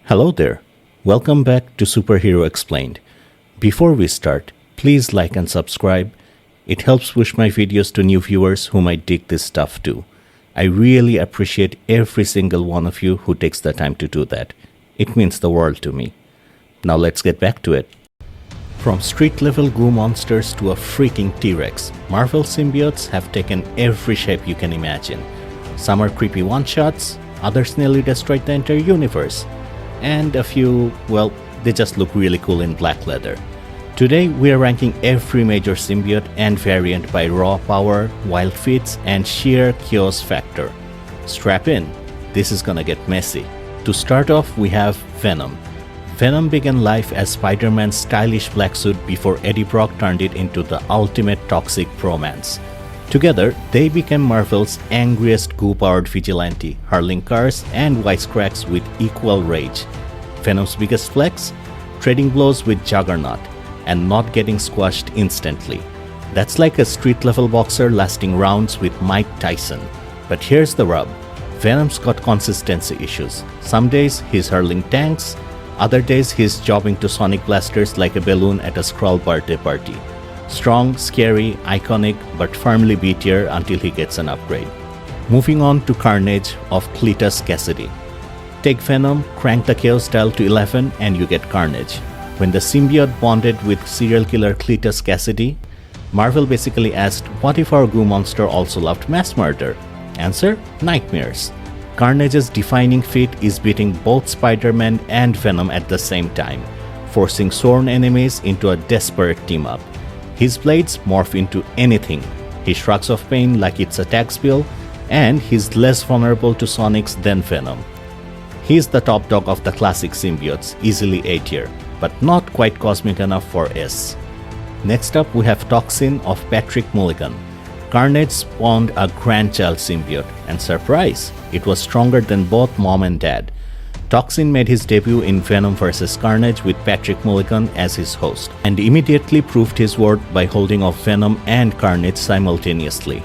Hello there. Welcome back to Superhero Explained. Before we start, please like and subscribe. It helps push my videos to new viewers who might dig this stuff too. I really appreciate every single one of you who takes the time to do that. It means the world to me. Now let's get back to it. From street-level goo monsters to a freaking T-Rex, Marvel symbiotes have taken every shape you can imagine. Some are creepy one-shots, others nearly destroyed the entire universe. And a few, well, they just look really cool in black leather. Today we are ranking every major symbiote and variant by raw power, wild feats, and sheer chaos factor. Strap in, this is gonna get messy. To start off, we have Venom. Venom began life as Spider-Man's stylish black suit before Eddie Brock turned it into the ultimate toxic bromance. Together, they became Marvel's angriest goo-powered vigilante, hurling cars and wisecracks with equal rage. Venom's biggest flex? Trading blows with Juggernaut, and not getting squashed instantly. That's like a street-level boxer lasting rounds with Mike Tyson. But here's the rub. Venom's got consistency issues. Some days he's hurling tanks, other days he's jobbing to sonic blasters like a balloon at a Skrull birthday party. Strong, scary, iconic, but firmly B tier until he gets an upgrade. Moving on to Carnage of Cletus Cassidy. Take Venom, crank the Chaos dial to 11 and you get Carnage. When the symbiote bonded with serial killer Cletus Cassidy, Marvel basically asked, what if our goo monster also loved mass murder? Answer, nightmares. Carnage's defining feat is beating both Spider-Man and Venom at the same time, forcing sworn enemies into a desperate team-up. His blades morph into anything. He shrugs off pain like it's a tax bill, and he's less vulnerable to sonics than Venom. He's the top dog of the classic symbiotes, easily A tier, but not quite cosmic enough for S. Next up, we have Toxin of Patrick Mulligan. Carnage spawned a grandchild symbiote, and surprise, it was stronger than both mom and dad. Toxin made his debut in Venom vs. Carnage with Patrick Mulligan as his host, and immediately proved his worth by holding off Venom and Carnage simultaneously.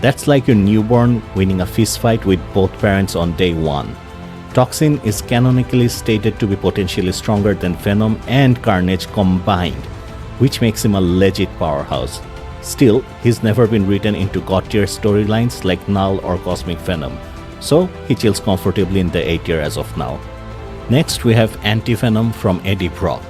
That's like your newborn winning a fistfight with both parents on day one. Toxin is canonically stated to be potentially stronger than Venom and Carnage combined, which makes him a legit powerhouse. Still, he's never been written into god-tier storylines like Knull or Cosmic Venom, so he chills comfortably in the A tier as of now. Next, we have Anti-Venom from Eddie Brock.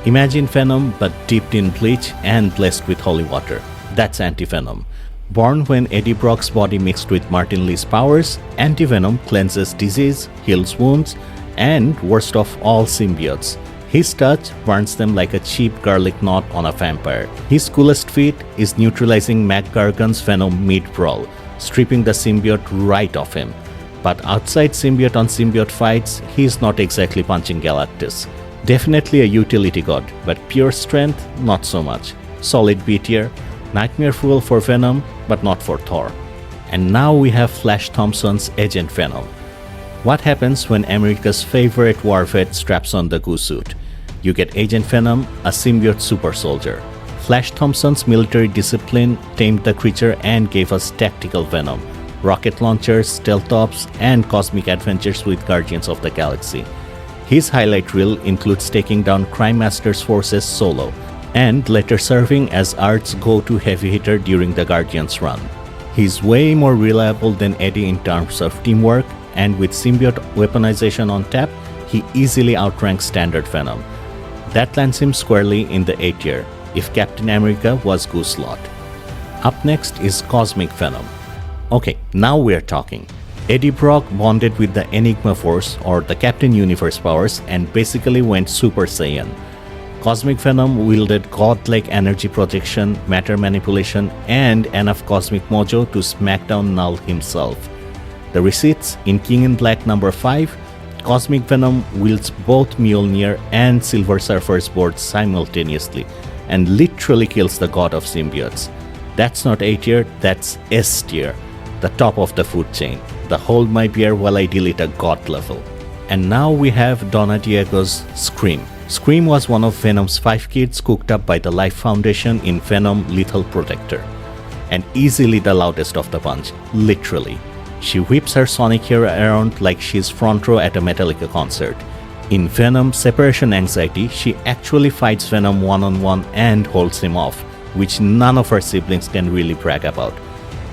Imagine Venom but dipped in bleach and blessed with holy water. That's Anti-Venom. Born when Eddie Brock's body mixed with Martin Lee's powers, Anti-Venom cleanses disease, heals wounds, and worst of all symbiotes. His touch burns them like a cheap garlic knot on a vampire. His coolest feat is neutralizing Mac Gargan's Venom mid-brawl, stripping the symbiote right off him. But outside symbiote on symbiote fights, he's not exactly punching Galactus. Definitely a utility god, but pure strength, not so much. Solid B tier, nightmare fuel for Venom, but not for Thor. And now we have Flash Thompson's Agent Venom. What happens when America's favorite war vet straps on the goo suit? You get Agent Venom, a symbiote super soldier. Flash Thompson's military discipline tamed the creature and gave us tactical Venom, rocket launchers, stealth ops, and cosmic adventures with Guardians of the Galaxy. His highlight reel includes taking down Crime Master's forces solo, and later serving as Earth's go-to heavy hitter during the Guardians run. He's way more reliable than Eddie in terms of teamwork, and with symbiote weaponization on tap, he easily outranks standard Venom. That lands him squarely in the A tier, if Captain America was goo slot. Up next is Cosmic Venom. Okay, now we're talking. Eddie Brock bonded with the Enigma Force or the Captain Universe powers and basically went Super Saiyan. Cosmic Venom wielded godlike energy projection, matter manipulation, and enough cosmic mojo to smack down Knull himself. The receipts in King in Black number 5, Cosmic Venom wields both Mjolnir and Silver Surfer's boards simultaneously and literally kills the god of symbiotes. That's not A tier, that's S tier, the top of the food chain, the hold my beer while I delete a god level. And now we have Donna Diego's Scream. Scream was one of Venom's 5 kids cooked up by the Life Foundation in Venom Lethal Protector, and easily the loudest of the bunch, literally. She whips her sonic hair around like she's front row at a Metallica concert. In Venom Separation Anxiety, she actually fights Venom one-on-one and holds him off, which none of her siblings can really brag about.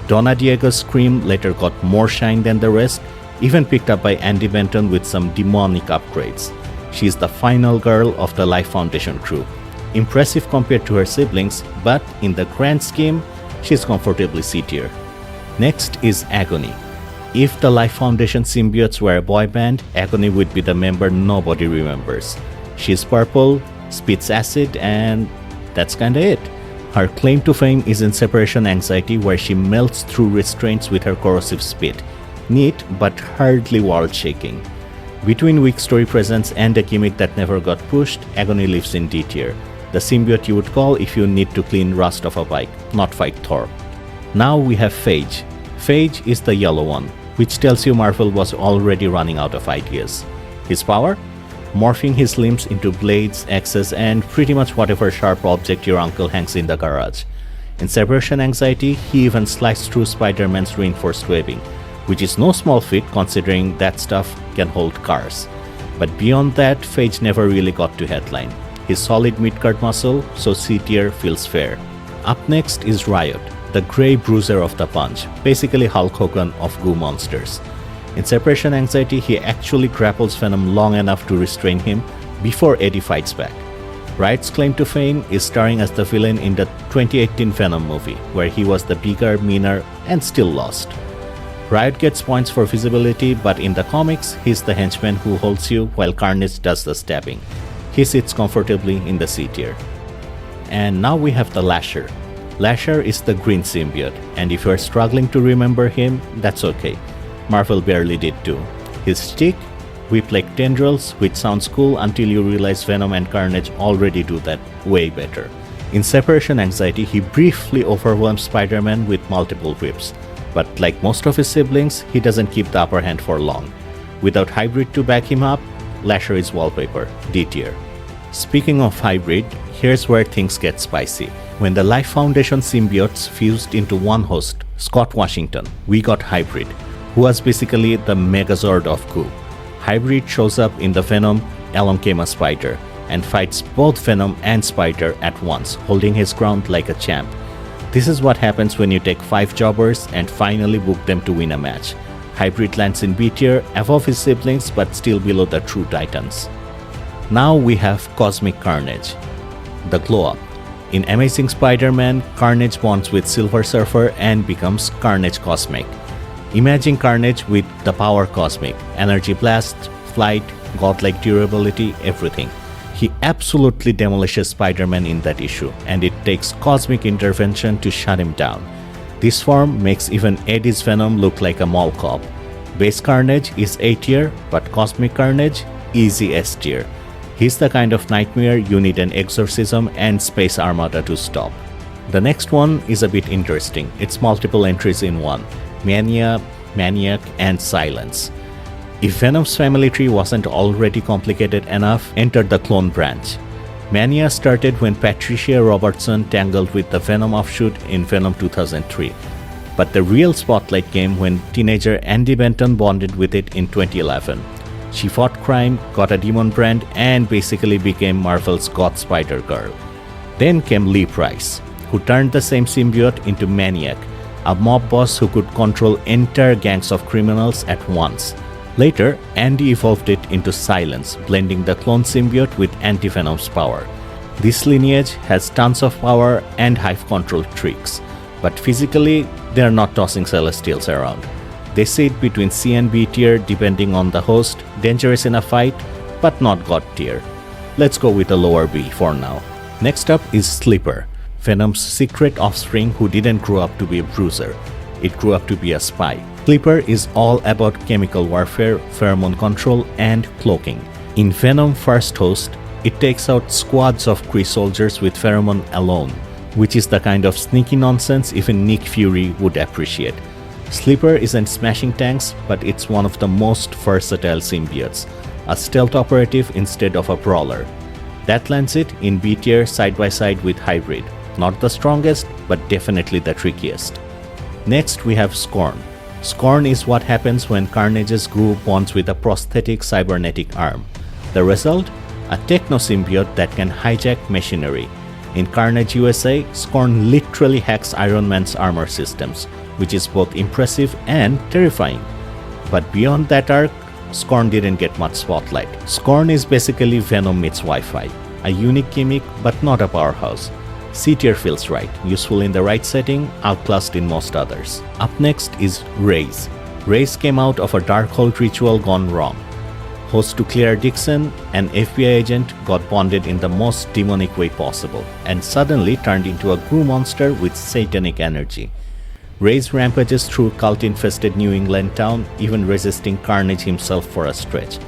Donna Diego's Scream later got more shine than the rest, even picked up by Andy Benton with some demonic upgrades. She is the final girl of the Life Foundation crew. Impressive compared to her siblings, but in the grand scheme, she's comfortably C tier. Next is Agony. If the Life Foundation symbiotes were a boy band, Agony would be the member nobody remembers. She's purple, spits acid, and that's kinda it. Her claim to fame is in Separation Anxiety, where she melts through restraints with her corrosive spit. Neat, but hardly world-shaking. Between weak story presence and a gimmick that never got pushed, Agony lives in D tier, the symbiote you would call if you need to clean rust off a bike, not fight Thor. Now we have Phage. Phage is the yellow one, which tells you Marvel was already running out of ideas. His power? Morphing his limbs into blades, axes, and pretty much whatever sharp object your uncle hangs in the garage. In Separation Anxiety, he even sliced through Spider-Man's reinforced webbing, which is no small feat considering that stuff can hold cars. But beyond that, Phage never really got to headline. His solid mid-card muscle, so C tier feels fair. Up next is Riot, the grey bruiser of the bunch, basically Hulk Hogan of goo monsters. In Separation Anxiety, he actually grapples Venom long enough to restrain him before Eddie fights back. Riot's claim to fame is starring as the villain in the 2018 Venom movie, where he was the bigger, meaner, and still lost. Riot gets points for visibility, but in the comics, he's the henchman who holds you while Carnage does the stabbing. He sits comfortably in the C tier. And now we have the Lasher. Lasher is the green symbiote, and if you're struggling to remember him, that's okay. Marvel barely did too. His stick? Whip-like tendrils, which sounds cool until you realize Venom and Carnage already do that way better. In Separation Anxiety, he briefly overwhelms Spider-Man with multiple whips, but like most of his siblings, he doesn't keep the upper hand for long. Without Hybrid to back him up, Lasher is wallpaper, D tier. Speaking of Hybrid, here's where things get spicy. When the Life Foundation symbiotes fused into one host, Scott Washington, we got Hybrid, who was basically the Megazord of goo. Hybrid shows up in the Venom Along Came a Spider and fights both Venom and Spider at once, holding his ground like a champ. This is what happens when you take 5 jobbers and finally book them to win a match. Hybrid lands in B tier, above his siblings but still below the true titans. Now we have Cosmic Carnage, the Glow Up. In Amazing Spider-Man, Carnage bonds with Silver Surfer and becomes Carnage Cosmic. Imagine Carnage with the power Cosmic, energy blast, flight, godlike durability, everything. He absolutely demolishes Spider-Man in that issue, and it takes cosmic intervention to shut him down. This form makes even Eddie's Venom look like a mall cop. Base Carnage is A tier, but Cosmic Carnage, easy S tier. He's the kind of nightmare you need an exorcism and space armada to stop. The next one is a bit interesting. It's multiple entries in one. Mania, Maniac, and Silence. If Venom's family tree wasn't already complicated enough, enter the clone branch. Mania started when Patricia Robertson tangled with the Venom offshoot in Venom 2003. But the real spotlight came when teenager Andy Benton bonded with it in 2011. She fought crime, got a demon brand, and basically became Marvel's God Spider-Girl. Then came Lee Price, who turned the same symbiote into Maniac, a mob boss who could control entire gangs of criminals at once. Later, Andy evolved it into Silence, blending the clone symbiote with Anti-Venom's power. This lineage has tons of power and hive control tricks, but physically, they are not tossing Celestials around. They sit between C and B tier depending on the host, dangerous in a fight, but not God tier. Let's go with a lower B for now. Next up is Sleeper, Venom's secret offspring who didn't grow up to be a bruiser. It grew up to be a spy. Sleeper is all about chemical warfare, pheromone control, and cloaking. In Venom First Host, it takes out squads of Kree soldiers with pheromone alone, which is the kind of sneaky nonsense even Nick Fury would appreciate. Sleeper isn't smashing tanks, but it's one of the most versatile symbiotes, a stealth operative instead of a brawler. That lands it in B tier side by side with Hybrid. Not the strongest, but definitely the trickiest. Next we have Scorn. Scorn is what happens when Carnage's goo bonds with a prosthetic cybernetic arm. The result? A techno-symbiote that can hijack machinery. In Carnage USA, Scorn literally hacks Iron Man's armor systems, which is both impressive and terrifying. But beyond that arc, Scorn didn't get much spotlight. Scorn is basically Venom meets Wi-Fi. A unique gimmick, but not a powerhouse. C tier feels right, useful in the right setting, outclassed in most others. Up next is Raze. Raze came out of a Darkhold ritual gone wrong. Host to Claire Dixon, an FBI agent, got bonded in the most demonic way possible, and suddenly turned into a goo monster with satanic energy. Raze rampages through cult-infested New England town, even resisting Carnage himself for a stretch.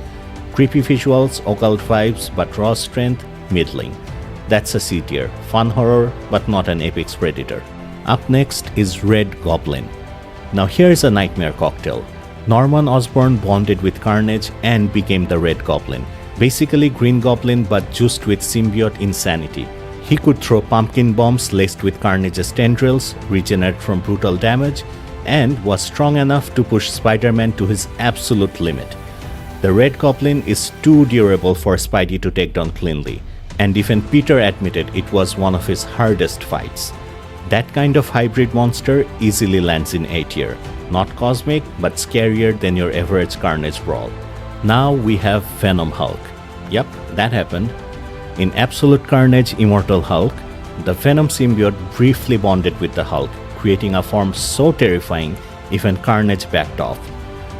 Creepy visuals, occult vibes, but raw strength, middling. That's a C tier, fun horror, but not an apex predator. Up next is Red Goblin. Now here's a nightmare cocktail. Norman Osborn bonded with Carnage and became the Red Goblin. Basically Green Goblin but juiced with symbiote insanity. He could throw pumpkin bombs laced with Carnage's tendrils, regenerate from brutal damage, and was strong enough to push Spider-Man to his absolute limit. The Red Goblin is too durable for Spidey to take down cleanly, and even Peter admitted it was one of his hardest fights. That kind of hybrid monster easily lands in A tier. Not cosmic, but scarier than your average Carnage brawl. Now we have Venom Hulk. Yep, that happened. In Absolute Carnage Immortal Hulk, the Venom symbiote briefly bonded with the Hulk, creating a form so terrifying even Carnage backed off.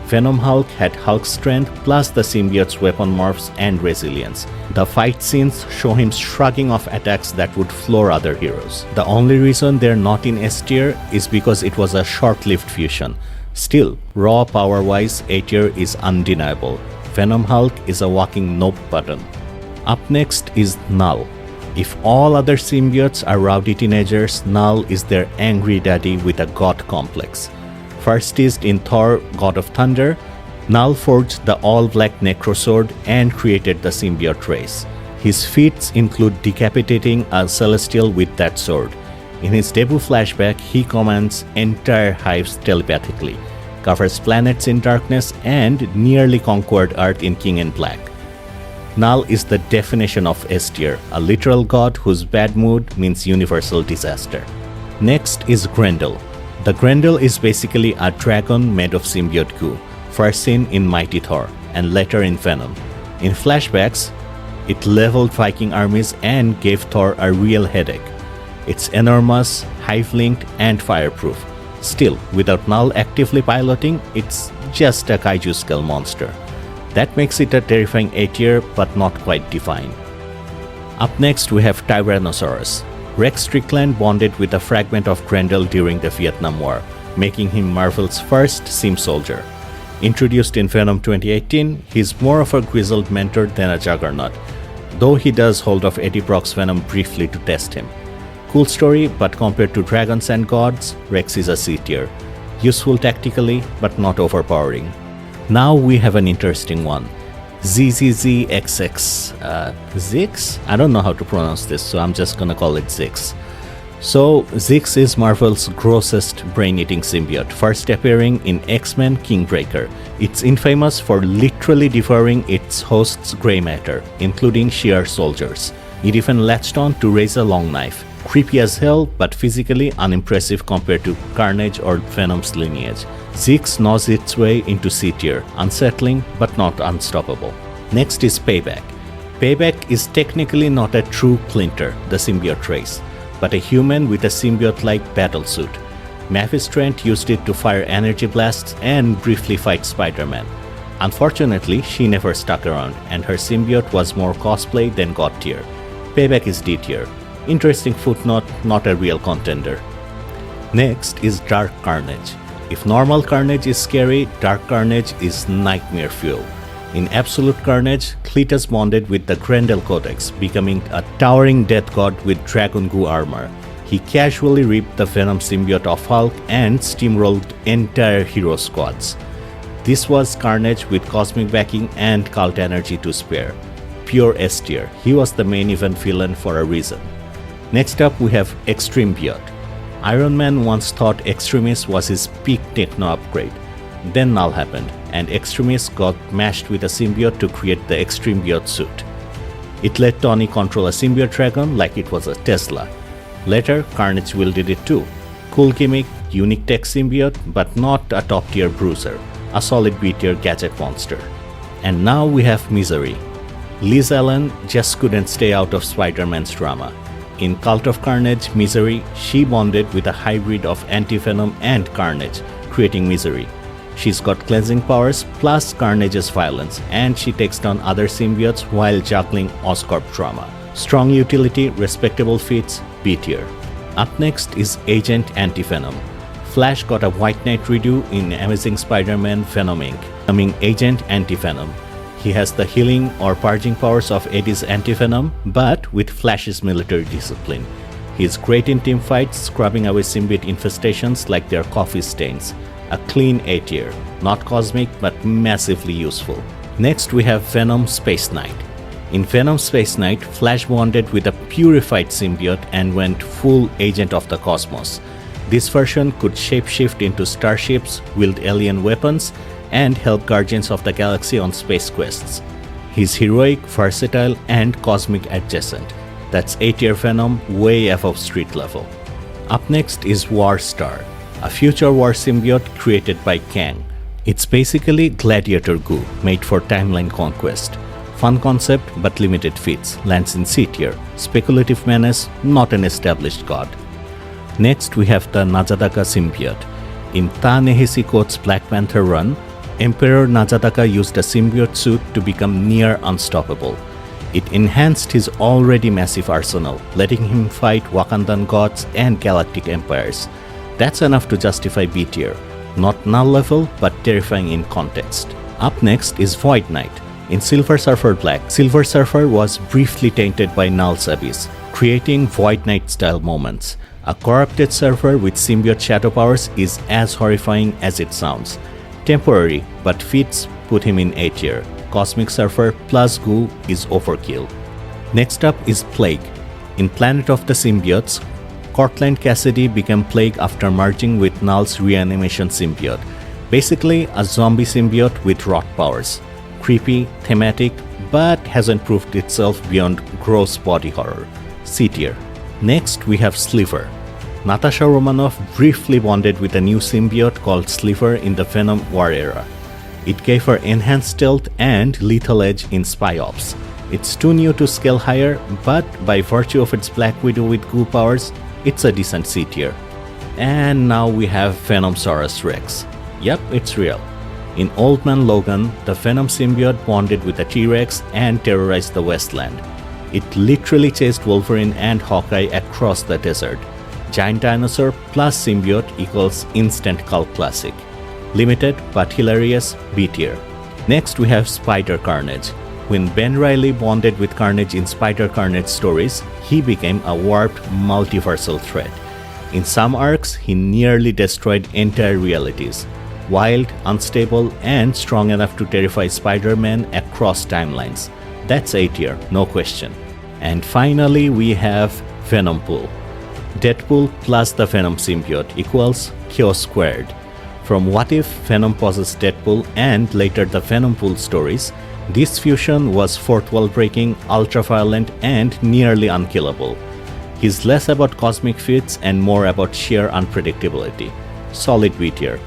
Venom Hulk had Hulk strength plus the symbiote's weapon morphs and resilience. The fight scenes show him shrugging off attacks that would floor other heroes. The only reason they're not in S tier is because it was a short-lived fusion. Still, raw power-wise, A tier is undeniable. Venom Hulk is a walking nope button. Up next is Knull. If all other symbiotes are rowdy teenagers, Knull is their angry daddy with a god complex. First is in Thor, God of Thunder, Knull forged the all-black Necrosword and created the symbiote race. His feats include decapitating a Celestial with that sword. In his debut flashback, he commands entire hives telepathically, covers planets in darkness, and nearly conquered Earth in King in Black. Knull is the definition of S tier, a literal god whose bad mood means universal disaster. Next is Grendel. The Grendel is basically a dragon made of symbiote goo, first seen in Mighty Thor, and later in Venom. In flashbacks, it leveled Viking armies and gave Thor a real headache. It's enormous, hive-linked, and fireproof. Still, without Knull actively piloting, it's just a kaiju-scale monster. That makes it a terrifying A tier, but not quite defined. Up next, we have Tyrannosaurus. Rex Strickland bonded with a fragment of Grendel during the Vietnam War, making him Marvel's first Sim soldier. Introduced in Venom 2018, he's more of a grizzled mentor than a juggernaut, though he does hold off Eddie Brock's Venom briefly to test him. Cool story, but compared to dragons and gods, Rex is a C tier. Useful tactically, but not overpowering. Now we have an interesting one. ZZZXX. Zix? I don't know how to pronounce this, so I'm just gonna call it Zix. So, Zix is Marvel's grossest brain-eating symbiote, first appearing in X-Men Kingbreaker. It's infamous for literally devouring its host's grey matter, including sheer soldiers. It even latched on to raise a long knife. Creepy as hell, but physically unimpressive compared to Carnage or Venom's lineage. Zix gnaws its way into C tier, unsettling but not unstoppable. Next is Payback. Payback is technically not a true Clinter, the symbiote race, but a human with a symbiote-like battlesuit. Mavis Trent used it to fire energy blasts and briefly fight Spider-Man. Unfortunately, she never stuck around, and her symbiote was more cosplay than God tier. Payback is D tier. Interesting footnote, not a real contender. Next is Dark Carnage. If normal Carnage is scary, Dark Carnage is nightmare fuel. In Absolute Carnage, Cletus bonded with the Grendel Codex, becoming a towering death god with dragon goo armor. He casually ripped the Venom symbiote off Hulk and steamrolled entire hero squads. This was Carnage with cosmic backing and cult energy to spare. Pure S tier. He was the main event villain for a reason. Next up, we have Extrembiot. Iron Man once thought Extremis was his peak techno upgrade. Then Knull happened, and Extremis got mashed with a symbiote to create the Extrembiote suit. It let Tony control a symbiote dragon like it was a Tesla. Later, Carnage wielded it too. Cool gimmick, unique tech symbiote, but not a top-tier bruiser, a solid B-tier gadget monster. And now we have Misery. Liz Allen just couldn't stay out of Spider-Man's drama. In Cult of Carnage, Misery, she bonded with a hybrid of Anti-Venom and Carnage, creating Misery. She's got cleansing powers plus Carnage's violence, and she takes down other symbiotes while juggling Oscorp drama. Strong utility, respectable feats, B-tier. Up next is Agent Anti-Venom. Flash got a White Knight redo in Amazing Spider-Man Venom Inc., becoming Agent Anti-Venom. He has the healing or purging powers of Eddie's Anti-Venom, but with Flash's military discipline. He's great in team fights, scrubbing away symbiote infestations like they're coffee stains. A clean A tier, not cosmic but massively useful. Next we have Venom Space Knight. In Venom Space Knight, Flash bonded with a purified symbiote and went full Agent of the Cosmos. This version could shapeshift into starships, wield alien weapons, and help Guardians of the Galaxy on space quests. He's heroic, versatile, and cosmic adjacent. That's A-tier Venom, way above street level. Up next is War Star, a future war symbiote created by Kang. It's basically gladiator goo, made for timeline conquest. Fun concept but limited feats, lands in C-tier. Speculative menace, not an established god. Next we have the Najadaka symbiote. In Ta-Nehisi Coates' Black Panther run, Emperor Najadaka used a symbiote suit to become near unstoppable. It enhanced his already massive arsenal, letting him fight Wakandan gods and galactic empires. That's enough to justify B tier. Not null level, but terrifying in context. Up next is Void Knight. In Silver Surfer Black, Silver Surfer was briefly tainted by Null's abyss, creating Void Knight style moments. A corrupted surfer with symbiote shadow powers is as horrifying as it sounds. Temporary, but feats put him in A tier. Cosmic Surfer plus goo is overkill. Next up is Plague. In Planet of the Symbiotes, Cortland Cassidy became Plague after merging with Null's reanimation symbiote. Basically a zombie symbiote with rot powers. Creepy, thematic, but hasn't proved itself beyond gross body horror. C tier. Next we have Sliver. Natasha Romanoff briefly bonded with a new symbiote called Sliver in the Venom War era. It gave her enhanced stealth and lethal edge in spy ops. It's too new to scale higher, but by virtue of its Black Widow with goo powers, it's a decent C tier. And now we have Venomsaurus Rex. Yep, it's real. In Old Man Logan, the Venom symbiote bonded with a T-Rex and terrorized the Westland. It literally chased Wolverine and Hawkeye across the desert. Giant dinosaur plus symbiote equals instant cult classic. Limited but hilarious, B tier. Next we have Spider-Carnage. When Ben Reilly bonded with Carnage in Spider-Carnage stories, he became a warped multiversal threat. In some arcs, he nearly destroyed entire realities. Wild, unstable, and strong enough to terrify Spider-Man across timelines. That's A tier, no question. And finally we have Venompool. Deadpool plus the Venom symbiote equals Chaos squared. From What If, Venom possessed Deadpool, and later the Venompool stories, this fusion was fourth wall breaking, ultra-violent, and nearly unkillable. He's less about cosmic feats and more about sheer unpredictability. Solid B tier.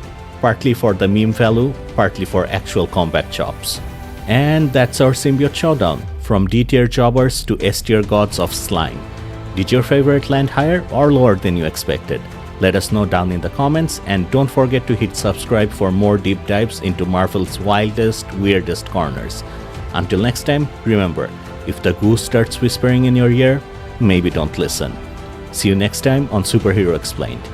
Partly for the meme value, partly for actual combat chops. And that's our symbiote showdown, from D tier jobbers to S tier gods of slime. Did your favorite land higher or lower than you expected? Let us know down in the comments, and don't forget to hit subscribe for more deep dives into Marvel's wildest, weirdest corners. Until next time, remember, if the goose starts whispering in your ear, maybe don't listen. See you next time on Superhero Explained.